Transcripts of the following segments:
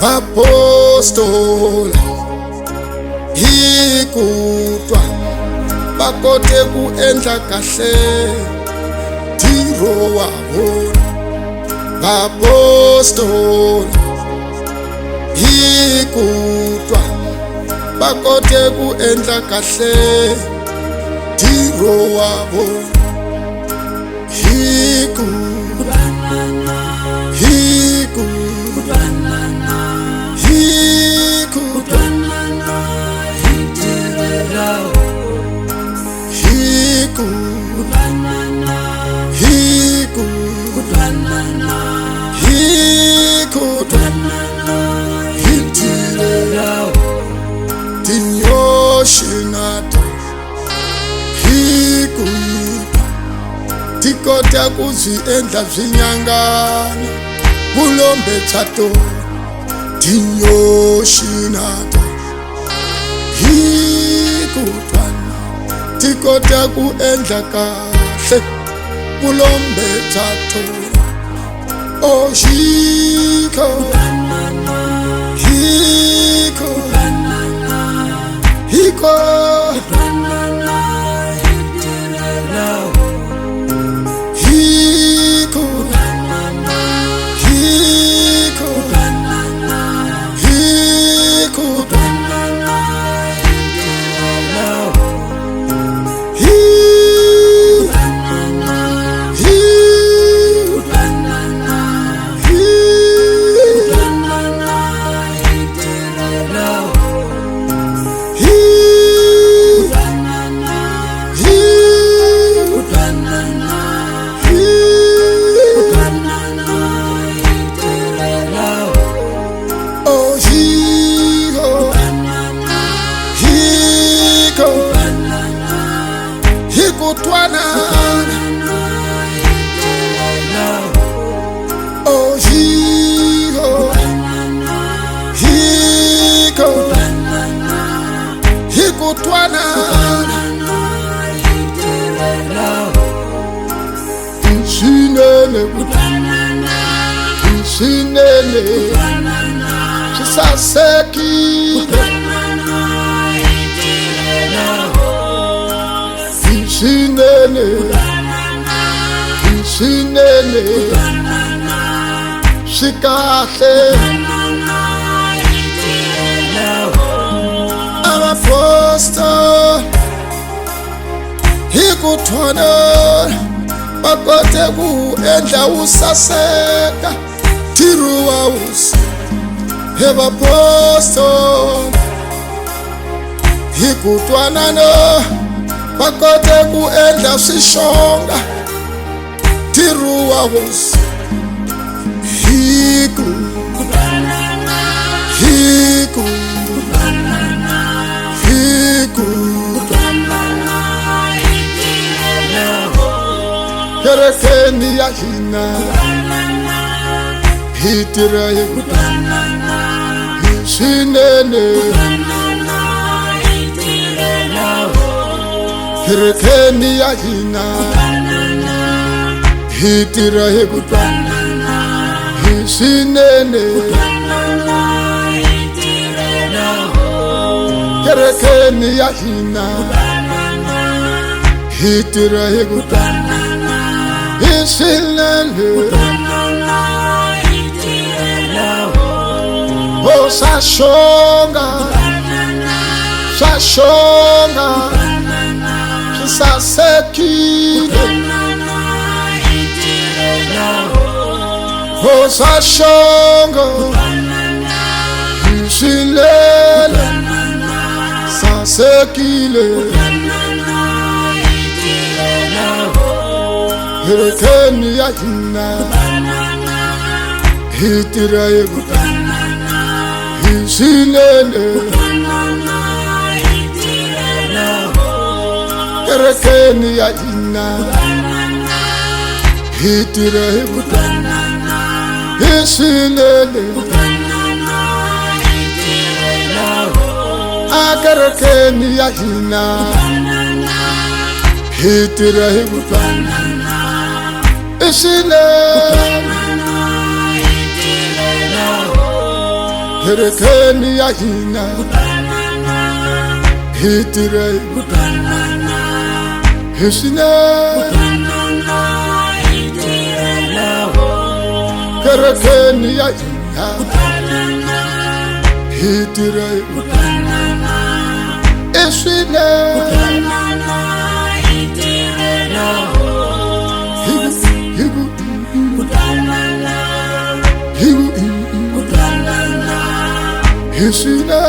apostola hi kutwa va kote ku endla kahle ntirho wa vona. Apostola hi kutwa va kote ku endla kahle ntirho wa vona. Hi kutwa tikota kuzwi endla zvinyangana kulombe tsato tinyoshinata hikutwana tikota ku endla kahle kulombe tsato oshiko hiko hiko Sinele Saseki Sinele Shikahle Apostle Hikutwana bakote ku endla usaseka ntirho wa hosi. Apostle hi ku twanana va kote ku endla swixonga ntirho wa hosi. Hi ku kerekeni ya hina hi tirha hi ku swinene. Kerekeni ya hina hi tirha hi ku swinene. Kerekeni ya hina hi tirha hi ku swinene. Oh, sashonga shisasekile. Oh, sashonga shilele sasekile. Kerekeni ya hina hi tirha hi ku swinene. Kerekeni ya hina hi tirha hi ku swinene. Kerekeni ya hina hi tirha hi ku swinene. Herekeni ya hina hitire hishina Herekeni ya hina hitire hishina Hishina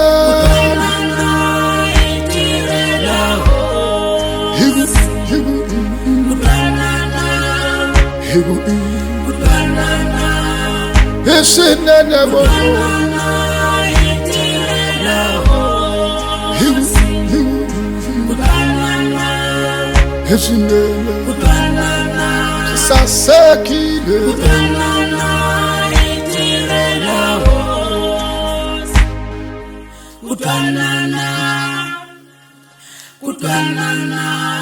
Hishina nebo Hishina Sasakile Kutanana